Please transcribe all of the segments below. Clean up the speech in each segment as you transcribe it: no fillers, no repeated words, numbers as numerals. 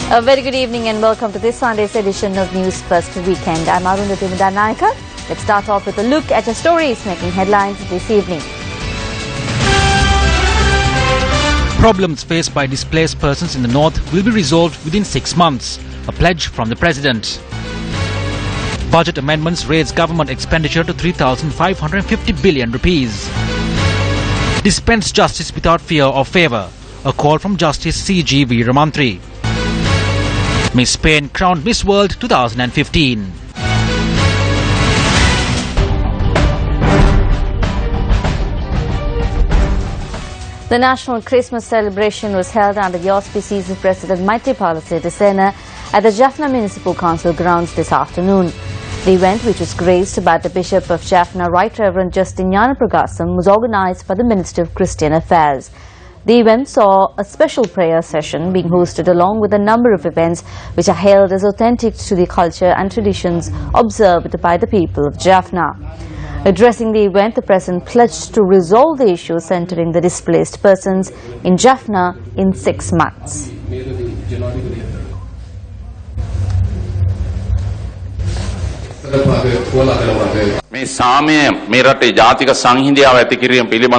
A very good evening and welcome to this Sunday's edition of Newsfirst Weekend. I'm Lanka. Let's start off with a look at the stories making headlines this evening. Problems faced by displaced persons in the north will be resolved within 6 months, a pledge from the President. Budget amendments raise government expenditure to 3,550 billion rupees. Dispense justice without fear or favour, a call from Justice C.G. Veeramantri. Miss Spain crowned Miss World 2015. The national Christmas celebration was held under the auspices of President Maithripala Sirisena at the Jaffna Municipal Council grounds this afternoon. The event, which was graced by the Bishop of Jaffna, Right Reverend Justin Gnanapragasam, was organised by the Minister of Christian Affairs. The event saw a special prayer session being hosted along with a number of events which are hailed as authentic to the culture and traditions observed by the people of Jaffna. Addressing the event, the President pledged to resolve the issue centering the displaced persons in Jaffna in 6 months.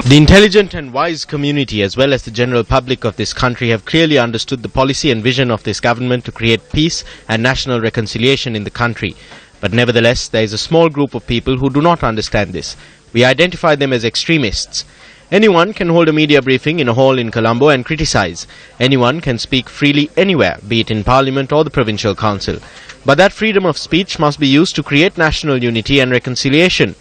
The intelligent and wise community as well as the general public of this country have clearly understood the policy and vision of this government to create peace and national reconciliation in the country. But nevertheless, there is a small group of people who do not understand this. We identify them as extremists. Anyone can hold a media briefing in a hall in Colombo and criticize. Anyone can speak freely anywhere, be it in Parliament or the Provincial Council. But that freedom of speech must be used to create national unity and reconciliation.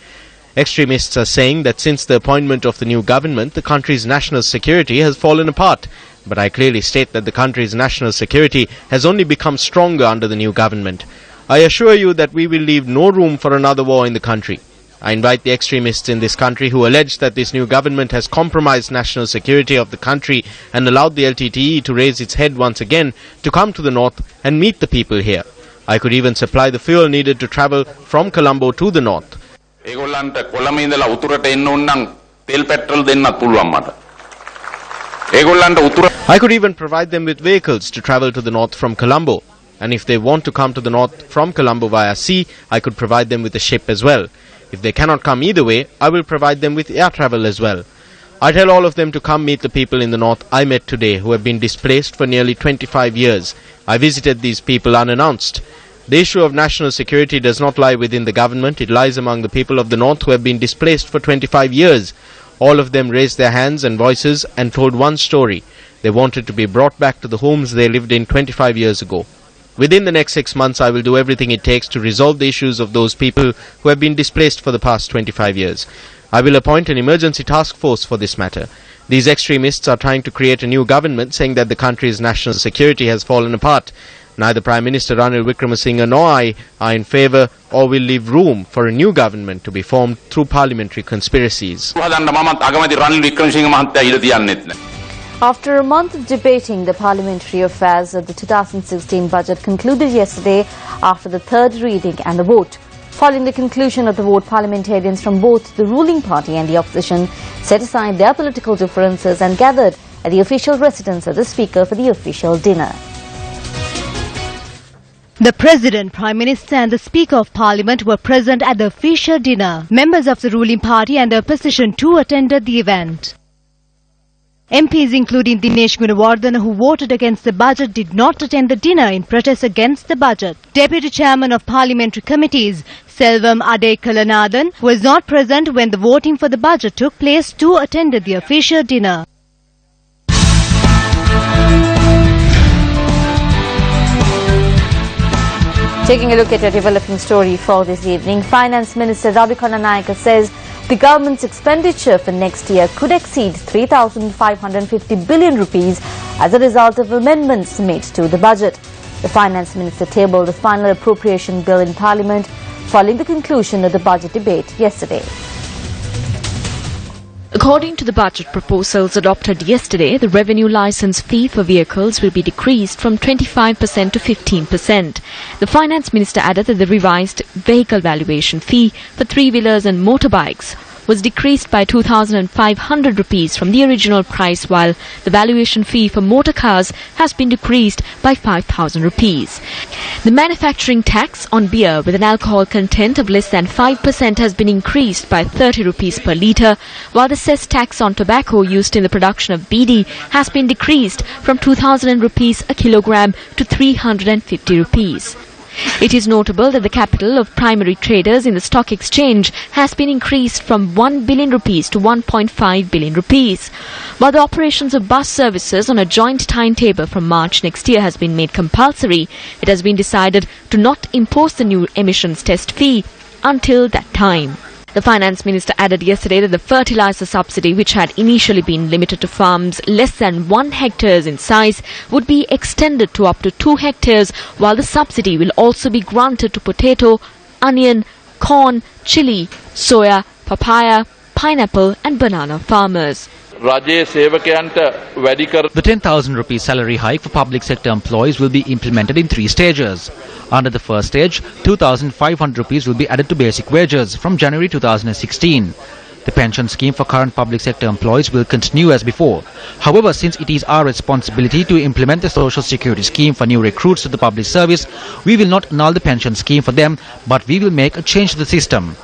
Extremists are saying that since the appointment of the new government, the country's national security has fallen apart. But I clearly state that the country's national security has only become stronger under the new government. I assure you that we will leave no room for another war in the country. I invite the extremists in this country who allege that this new government has compromised national security of the country and allowed the LTTE to raise its head once again to come to the north and meet the people here. I could even supply the fuel needed to travel from Colombo to the north. I could even provide them with vehicles to travel to the north from Colombo. And if they want to come to the north from Colombo via sea, I could provide them with a ship as well. If they cannot come either way, I will provide them with air travel as well. I tell all of them to come meet the people in the north I met today who have been displaced for nearly 25 years. I visited these people unannounced. The issue of national security does not lie within the government. It lies among the people of the north who have been displaced for 25 years. All of them raised their hands and voices and told one story. They wanted to be brought back to the homes they lived in 25 years ago. Within the next 6 months, I will do everything it takes to resolve the issues of those people who have been displaced for the past 25 years. I will appoint an emergency task force for this matter. These extremists are trying to create a new government saying that the country's national security has fallen apart. Neither Prime Minister Ranil Wickremesinghe nor I are in favour or will leave room for a new government to be formed through parliamentary conspiracies. After a month of debating, the parliamentary affairs of the 2016 budget concluded yesterday after the third reading and the vote. Following the conclusion of the vote, parliamentarians from both the ruling party and the opposition set aside their political differences and gathered at the official residence of the Speaker for the official dinner. The President, Prime Minister and the Speaker of Parliament were present at the official dinner. Members of the ruling party and the opposition too attended the event. MPs including Dinesh Gunawardena, who voted against the budget, did not attend the dinner in protest against the budget. Deputy Chairman of Parliamentary Committees, Selvam Adekalanathan, was not present when the voting for the budget took place, too attended the official dinner. Taking a look at a developing story for this evening, Finance Minister Ravikana Naika says the government's expenditure for next year could exceed 3,550 billion rupees as a result of amendments made to the budget. The Finance Minister tabled the final appropriation bill in Parliament following the conclusion of the budget debate yesterday. According to the budget proposals adopted yesterday, the revenue license fee for vehicles will be decreased from 25% to 15%. The Finance Minister added that the revised vehicle valuation fee for three-wheelers and motorbikes was decreased by 2,500 rupees from the original price, while the valuation fee for motor cars has been decreased by 5,000 rupees. The manufacturing tax on beer with an alcohol content of less than 5% has been increased by 30 rupees per litre, while the cess tax on tobacco used in the production of BD has been decreased from 2,000 rupees a kilogram to 350 rupees. It is notable that the capital of primary traders in the stock exchange has been increased from 1 billion rupees to 1.5 billion rupees. While the operations of bus services on a joint timetable from March next year has been made compulsory, it has been decided to not impose the new emissions test fee until that time. The Finance Minister added yesterday that the fertilizer subsidy, which had initially been limited to farms less than 1 hectare in size, would be extended to up to 2 hectares, while the subsidy will also be granted to potato, onion, corn, chili, soya, papaya, pineapple and banana farmers. The 10,000 rupee salary hike for public sector employees will be implemented in 3 stages. Under the first stage, 2,500 rupees will be added to basic wages from January 2016. The pension scheme for current public sector employees will continue as before. However, since it is our responsibility to implement the social security scheme for new recruits to the public service, we will not annul the pension scheme for them, but we will make a change to the system.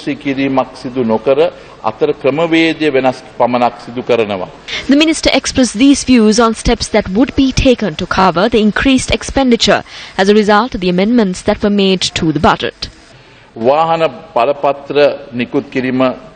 The minister expressed these views on steps that would be taken to cover the increased expenditure as a result of the amendments that were made to the budget.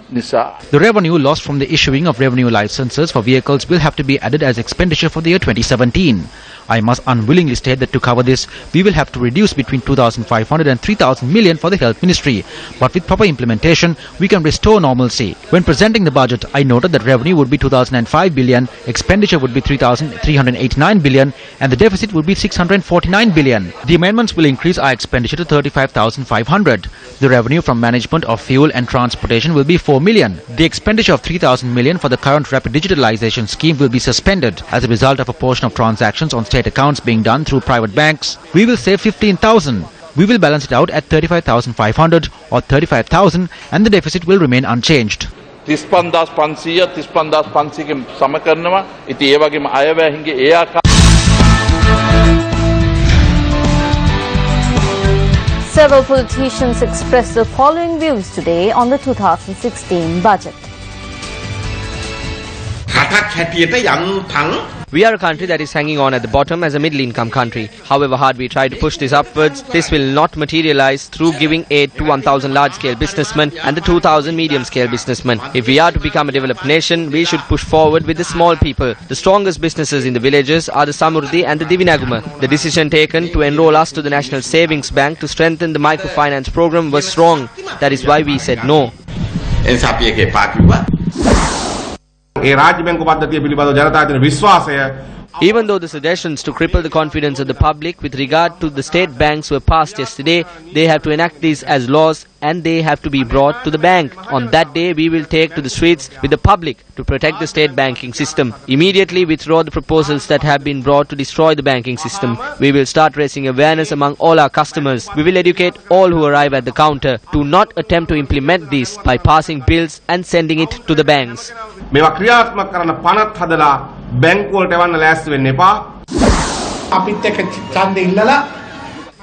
The revenue lost from the issuing of revenue licenses for vehicles will have to be added as expenditure for the year 2017. I must unwillingly state that to cover this, we will have to reduce between 2,500 and 3,000 million for the Health Ministry. But with proper implementation, we can restore normalcy. When presenting the budget, I noted that revenue would be 2,005 billion, expenditure would be 3,389 billion, and the deficit would be 649 billion. The amendments will increase our expenditure to 35,500. The revenue from management of fuel and transportation will be 4 million. The expenditure of 3,000 million for the current rapid digitalization scheme will be suspended as a result of a portion of transactions on state accounts being done through private banks. We will save 15,000. We will balance it out at 35,500 or 35,000 and the deficit will remain unchanged. Several politicians expressed the following views today on the 2016 budget. We are a country that is hanging on at the bottom as a middle-income country. However hard we try to push this upwards, this will not materialize through giving aid to 1,000 large-scale businessmen and the 2,000 medium-scale businessmen. If we are to become a developed nation, we should push forward with the small people. The strongest businesses in the villages are the Samurdhi and the Divinaguma. The decision taken to enroll us to the National Savings Bank to strengthen the microfinance program was wrong. That is why we said no. Even though the suggestions to cripple the confidence of the public with regard to the state banks were passed yesterday, they have to enact these as laws and they have to be brought to the bank. On that day, we will take to the streets with the public to protect the state banking system. Immediately withdraw the proposals that have been brought to destroy the banking system. We will start raising awareness among all our customers. We will educate all who arrive at the counter to not attempt to implement this by passing bills and sending it to the banks.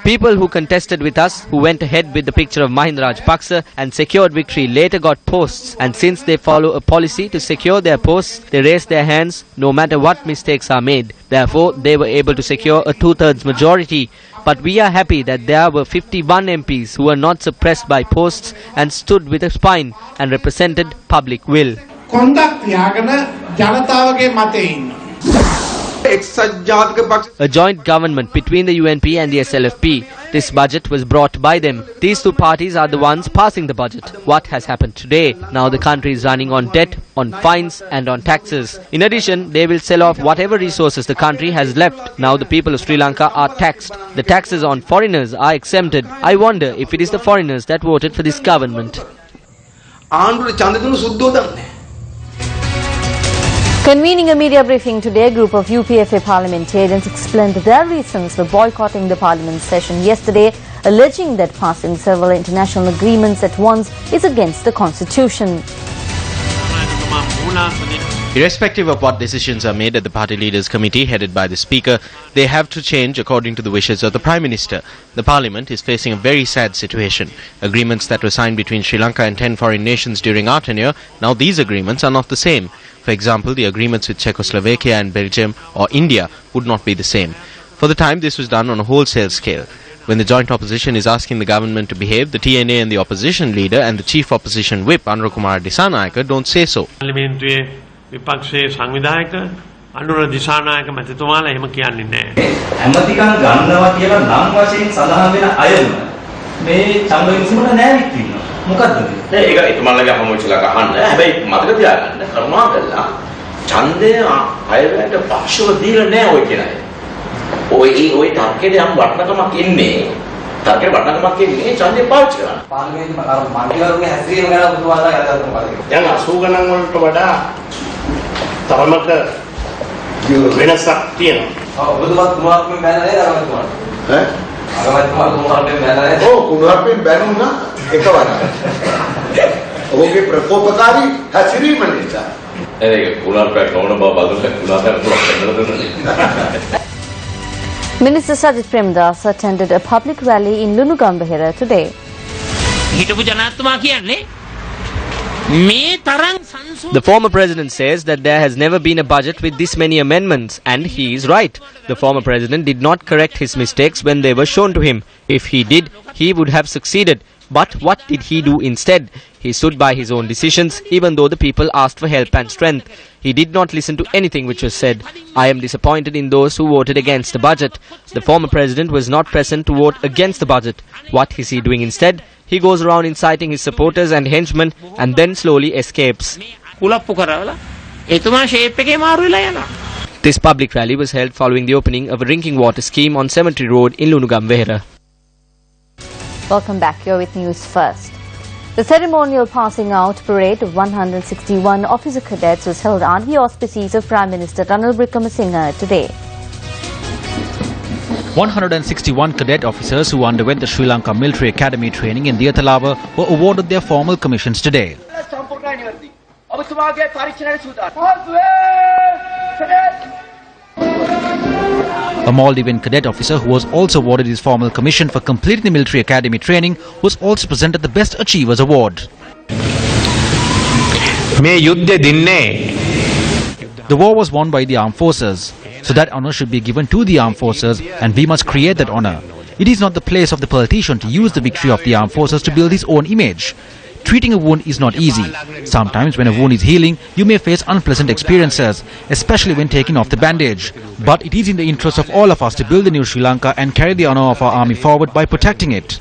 People who contested with us, who went ahead with the picture of Mahinda Rajapaksa and secured victory, later got posts, and since they follow a policy to secure their posts, they raise their hands no matter what mistakes are made. Therefore, they were able to secure a 2/3 majority. But we are happy that there were 51 MPs who were not suppressed by posts and stood with a spine and represented public will. A joint government between the UNP and the SLFP. This budget was brought by them. These two parties are the ones passing the budget. What has happened today? Now the country is running on debt, on fines and on taxes. In addition, they will sell off whatever resources the country has left. Now the people of Sri Lanka are taxed. The taxes on foreigners are exempted. I wonder if it is the foreigners that voted for this government. Convening a media briefing today, a group of UPFA parliamentarians explained their reasons for boycotting the parliament session yesterday, alleging that passing several international agreements at once is against the constitution. Irrespective of what decisions are made at the party leaders committee headed by the speaker, they have to change according to the wishes of the Prime Minister. The Parliament is facing a very sad situation. Agreements that were signed between Sri Lanka and 10 foreign nations during our tenure, now these agreements are not the same. For example, the agreements with Czechoslovakia and Belgium or India would not be the same. For the time, this was done on a wholesale scale. When the joint opposition is asking the government to behave, the TNA and the opposition leader and the chief opposition whip, Anurukumara Dissanayake, don't say so. විපක්ෂයේ සංවිධායක අනුර දිසානායක මැතිතුමාලා එහෙම කියන්නේ නැහැ. ඇමතිකම් ගන්නවා කියලා නම් වශයෙන් සඳහන් වෙන අයම මේ ඡන්ද විසුමට නෑවිත් ඉන්නවා. මොකද්ද මේ? ඒක එතුමාලගේ අහමුචලා ගහන්න. හැබැයි මතක තියාගන්න කරුණා කරලා ඡන්දය අයවැයට පක්ෂව දීලා නෑ ඔය කියන අය. ඔය තර්කයේ යම් වටනකමක් ඉන්නේ. තර්කයේ වටනකමක් ඉන්නේ ඡන්දය පාවිච්චි කරන්න. පාර්ලිමේන්තුවේ මන්ත්‍රීවරුන්ගේ හැසිරීම ගැන ඔබතුමාලා යහපත් මොකද? දැන් 80 ගණන් වලට වඩා තරමක වෙනසක් තියෙනවා. ඔබතුමා කුණුහරුපෙන් බැලලා නේද අරවතුමාට? ඈ? අරවතුමා කුණුහරුපෙන් බැලලා නේද? ඔව් කුණුහරුපෙන් බැනුණා එකවරක්. ඔබගේ ප්‍රකෝපකාරී හැසිරීම නිසා. ඒක කුණුහරුපෙන් නොවන බව බලන්න කුණුහරුපෙන් Minister Sajith Premadasa attended a public rally in Lunugambahira today. හිටපු ජනාධිපතිතුමා කියන්නේ The former president says that there has never been a budget with this many amendments, and he is right. The former president did not correct his mistakes when they were shown to him. If he did, he would have succeeded. But what did he do instead? He stood by his own decisions, even though the people asked for help and strength. He did not listen to anything which was said. I am disappointed in those who voted against the budget. The former president was not present to vote against the budget. What is he doing instead? He goes around inciting his supporters and henchmen and then slowly escapes. This public rally was held following the opening of a drinking water scheme on Cemetery Road in Lunugambehera. Welcome back. You're with News First. The ceremonial passing out parade of 161 officer cadets was held under the auspices of Prime Minister Ranil Wickremesinghe today. 161 cadet officers who underwent the Sri Lanka Military Academy training in Diyathalawa were awarded their formal commissions today. A Maldivian cadet officer who was also awarded his formal commission for completing the military academy training was also presented the Best Achievers Award. The war was won by the armed forces, so that honour should be given to the armed forces and we must create that honour. It is not the place of the politician to use the victory of the armed forces to build his own image. Treating a wound is not easy. Sometimes when a wound is healing, you may face unpleasant experiences, especially when taking off the bandage. But it is in the interest of all of us to build the new Sri Lanka and carry the honour of our army forward by protecting it.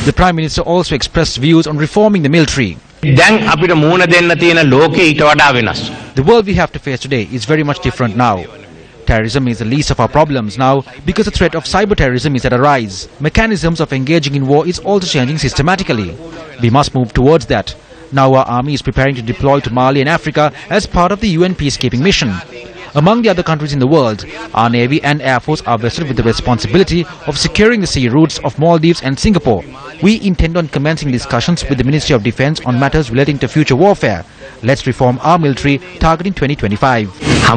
The Prime Minister also expressed views on reforming the military. The world we have to face today is very much different now. Terrorism is the least of our problems now because the threat of cyber terrorism is at a rise. Mechanisms of engaging in war is also changing systematically. We must move towards that. Now our army is preparing to deploy to Mali and Africa as part of the UN peacekeeping mission. Among the other countries in the world, our Navy and Air Force are vested with the responsibility of securing the sea routes of Maldives and Singapore. We intend on commencing discussions with the Ministry of Defence on matters relating to future warfare. Let's reform our military targeting 2025.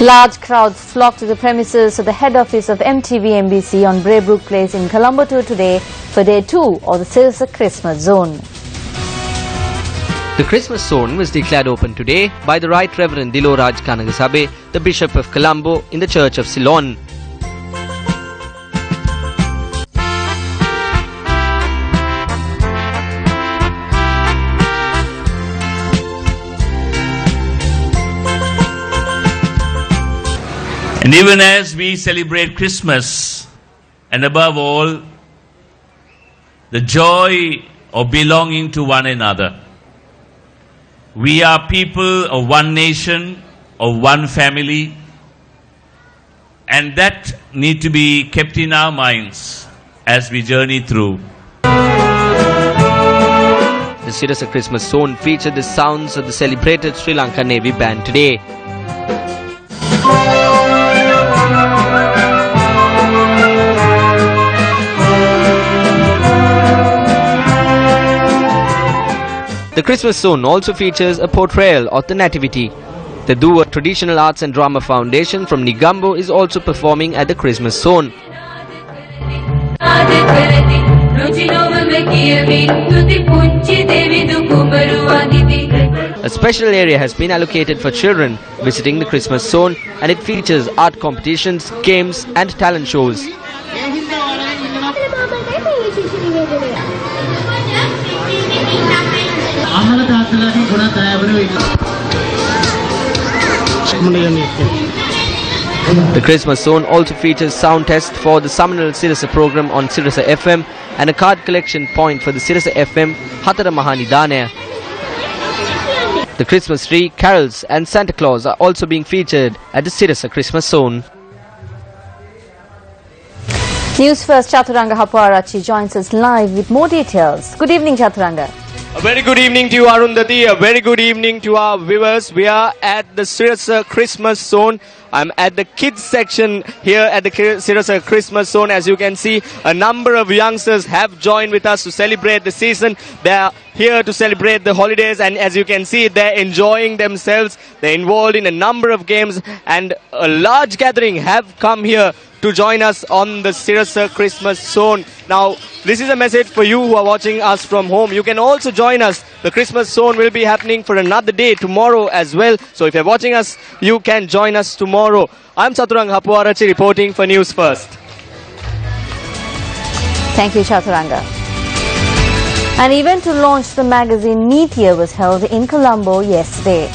Large crowds flocked to the premises of the head office of MTV-MBC on Braybrook Place in Colombo today for Day 2 of the Silsa Christmas Zone. The Christmas zone was declared open today by the Right Reverend Diloraj Kanagasabe, the Bishop of Colombo, in the Church of Ceylon. And even as we celebrate Christmas, and above all, the joy of belonging to one another, we are people of one nation, of one family, and that need to be kept in our minds as we journey through. The Sirasa Christmas Zone featured the sounds of the celebrated Sri Lanka Navy Band today. Christmas zone also features a portrayal of the Nativity. The Duwa Traditional Arts and Drama Foundation from Negombo is also performing at the Christmas zone. A special area has been allocated for children visiting the Christmas zone, and it features art competitions, games and talent shows. The Christmas zone also features sound test for the Summonal Sirasa program on Sirasa FM and a card collection point for the Sirasa FM Hatara Mahanidanaya. The Christmas tree, carols and Santa Claus are also being featured at the Sirasa Christmas zone. Newsfirst Chaturanga Hapuarachi joins us live with more details. Good evening, Chaturanga. A very good evening to you, Arundhati. A very good evening to our viewers. We are at the Sirasa Christmas zone. I'm at the kids section here at the Sirasa Christmas zone. As you can see, a number of youngsters have joined with us to celebrate the season. They are here to celebrate the holidays, and as you can see, they're enjoying themselves. They're involved in a number of games, and a large gathering have come here to join us on the Sirasa Christmas zone. Now, this is a message for you who are watching us from home. You can also join us. The Christmas zone will be happening for another day tomorrow as well. So if you're watching us, you can join us tomorrow. I'm Chaturanga Hapuarachi reporting for News First. Thank you, Chaturanga. An event to launch the magazine Nitya was held in Colombo yesterday.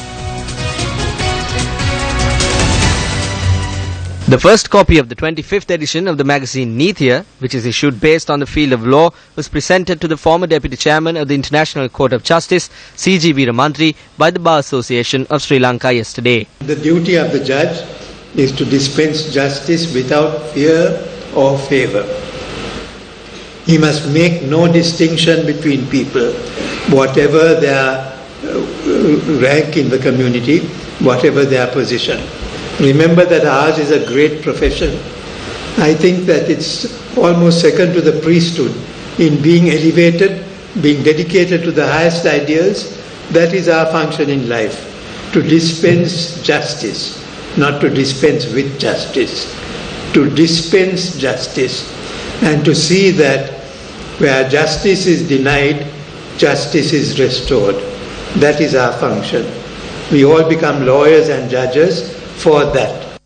The first copy of the 25th edition of the magazine Nitya, which is issued based on the field of law, was presented to the former Deputy Chairman of the International Court of Justice, C.G. Veeramantri, by the Bar Association of Sri Lanka yesterday. The duty of the judge is to dispense justice without fear or favour. He must make no distinction between people, whatever their rank in the community, whatever their position. Remember that ours is a great profession. I think that it's almost second to the priesthood in being elevated, being dedicated to the highest ideals. That is our function in life, to dispense justice, not to dispense with justice, to dispense justice, and to see that where justice is denied, justice is restored. That is our function. We all become lawyers and judges for that.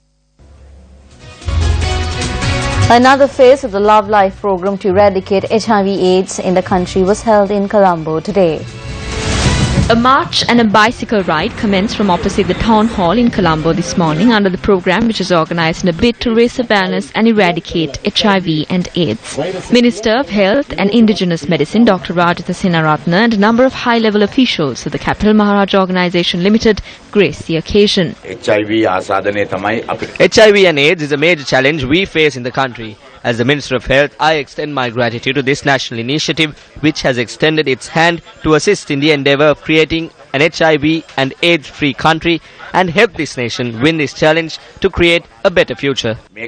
Another phase of the Love Life program to eradicate HIV/AIDS in the country was held in Colombo today. A march and a bicycle ride commenced from opposite the town hall in Colombo this morning under the program, which is organized in a bid to raise awareness and eradicate HIV and AIDS. Minister of Health and Indigenous Medicine Dr. Rajitha Senaratne and a number of high-level officials of the Capital Maharaja Organisation Limited graced the occasion. HIV and AIDS is a major challenge we face in the country. As the Minister of Health, I extend my gratitude to this national initiative, which has extended its hand to assist in the endeavour of creating an HIV and AIDS-free country and help this nation win this challenge to create a better future. The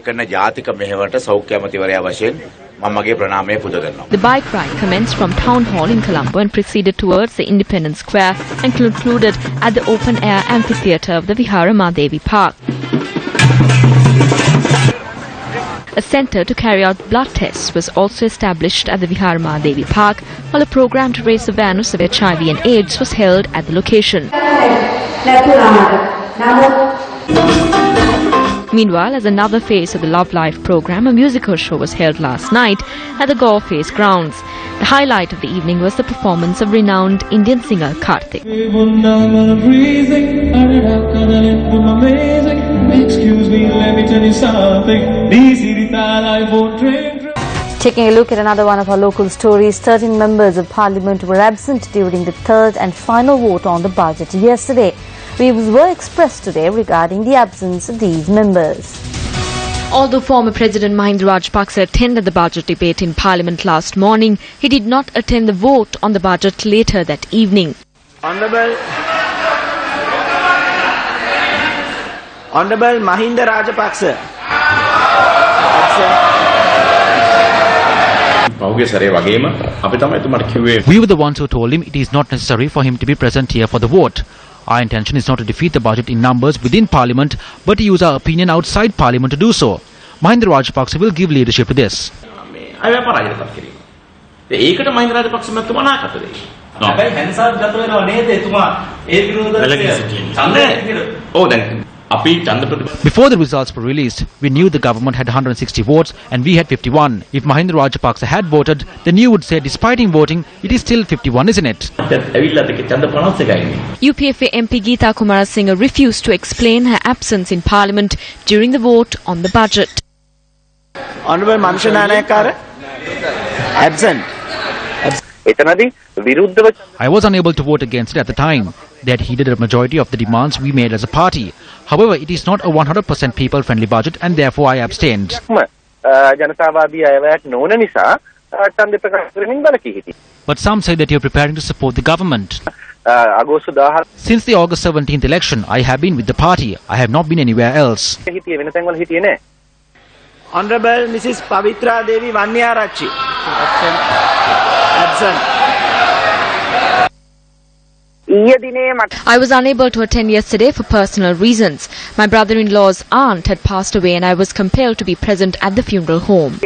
bike ride commenced from Town Hall in Colombo and proceeded towards the Independence Square and concluded at the open-air amphitheatre of the Vihara Mahadevi Park. A centre to carry out blood tests was also established at the Vihara Mahadevi Park, while a program to raise awareness of HIV and AIDS was held at the location. Meanwhile, as another phase of the Love Life program, a musical show was held last night at the Gore Face grounds. The highlight of the evening was the performance of renowned Indian singer Karthik. Excuse me, let me tell you something. Taking a look at another one of our local stories, 13 members of Parliament were absent during the third and final vote on the budget yesterday. Views were expressed today regarding the absence of these members. Although former President Mahinda Rajapaksa attended the budget debate in Parliament last morning, he did not attend the vote on the budget later that evening. Honorable Mahinda Rajapaksa. පහුගිය සැරේ වගේම අපි තමයි එතුමාට කිව්වේ We were the ones who told him it is not necessary for him to be present here for the vote. Our intention is not to defeat the budget in numbers within Parliament, but to use our opinion outside Parliament to do so. Mahinda Rajapaksa will give leadership to this. මේ අයව පරාජය කිරීම. ඒකට මහින්ද රාජපක්ෂ මහත්මයා නාකට දෙයි. හැබැයි හැන්සාර් ගත වෙනව නේද එතුමා ඒ විරෝධය Before the results were released, we knew the government had 160 votes and we had 51. If Mahinda Rajapaksa had voted, then you would say despite him voting, it is still 51, isn't it? UPFA MP Geeta Kumarasinghe refused to explain her absence in Parliament during the vote on the budget. Honourable Mansha Nanayakara, absent. I was unable to vote against it at the time. They had heeded a majority of the demands we made as a party. However, it is not a 100% people-friendly budget and therefore I abstained. But some say that you are preparing to support the government. Since the August 17th election, I have been with the party. I have not been anywhere else. Honourable Mrs. Pavitra Devi Vanyarachi, absent. I was unable to attend yesterday for personal reasons. My brother-in-law's aunt had passed away and I was compelled to be present at the funeral home.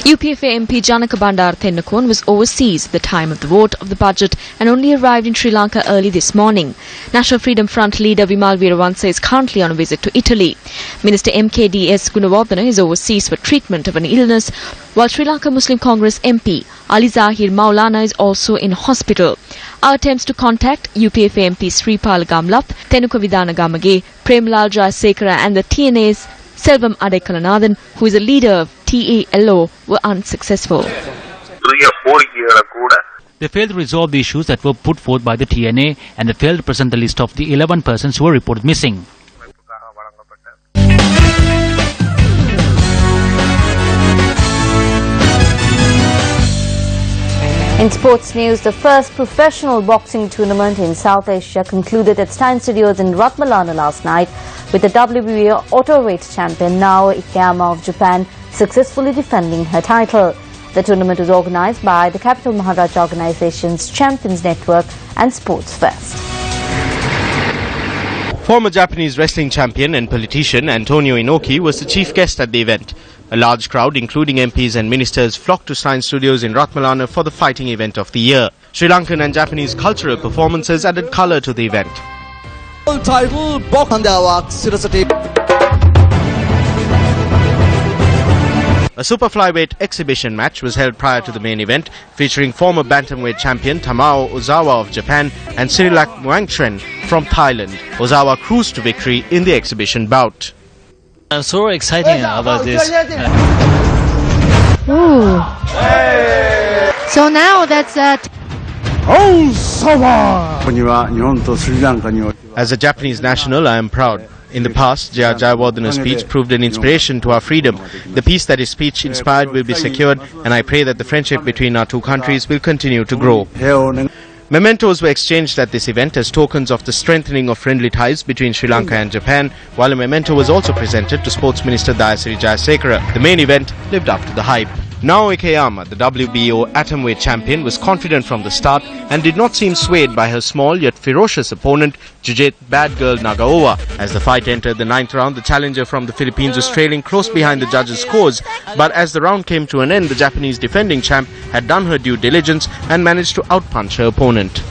UPFA MP Janaka Bandar Tennakon was overseas at the time of the vote of the budget and only arrived in Sri Lanka early this morning. National Freedom Front leader Vimal Weerawansa is currently on a visit to Italy. Minister MKDS Gunawardena is overseas for treatment of an illness, while Sri Lanka Muslim Congress MP Ali Zahir Maulana is also in hospital. Our attempts to contact UPFA MP Sripala Gamlath, Tenuka Vidana Gamage, Premalal Jayasekara and the TNA's Selvam Adekalanathan, who is a leader of TALO, were unsuccessful. They failed to resolve the issues that were put forth by the TNA and they failed to present the list of the 11 persons who were reported missing. In sports news, the first professional boxing tournament in South Asia concluded at Stein Studios in Ratmalana last night with the WBA auto-weight champion Nao Ikeyama of Japan successfully defending her title. The tournament was organized by the Capital Maharaja Organization's Champions Network and Sports Fest. Former Japanese wrestling champion and politician Antonio Inoki was the chief guest at the event. A large crowd, including MPs and ministers, flocked to Stein Studios in Ratmalana for the fighting event of the year. Sri Lankan and Japanese cultural performances added colour to the event. Title A super flyweight exhibition match was held prior to the main event, featuring former bantamweight champion Tamao Ozawa of Japan and Sirilak Muangchen from Thailand. Ozawa cruised to victory in the exhibition bout. I'm so excited about this. Ooh. So now that's As a Japanese national, I am proud. In the past, Jayawardena's speech proved an inspiration to our freedom. The peace that his speech inspired will be secured, and I pray that the friendship between our two countries will continue to grow. Mementos were exchanged at this event as tokens of the strengthening of friendly ties between Sri Lanka and Japan, while a memento was also presented to Sports Minister Dayasiri Jayasekara. The main event lived up to the hype. Nao Ikeyama, the WBO atomweight champion, was confident from the start and did not seem swayed by her small yet ferocious opponent, Jujit Bad Girl Nagaoka. As the fight entered the 9th round, the challenger from the Philippines was trailing close behind the judges' scores. But as the round came to an end, the Japanese defending champ had done her due diligence and managed to outpunch her opponent.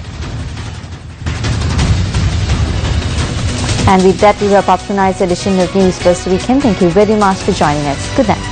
And with that, we wrap up tonight's edition of Newsfirst Weekend. Thank you very much for joining us. Good night.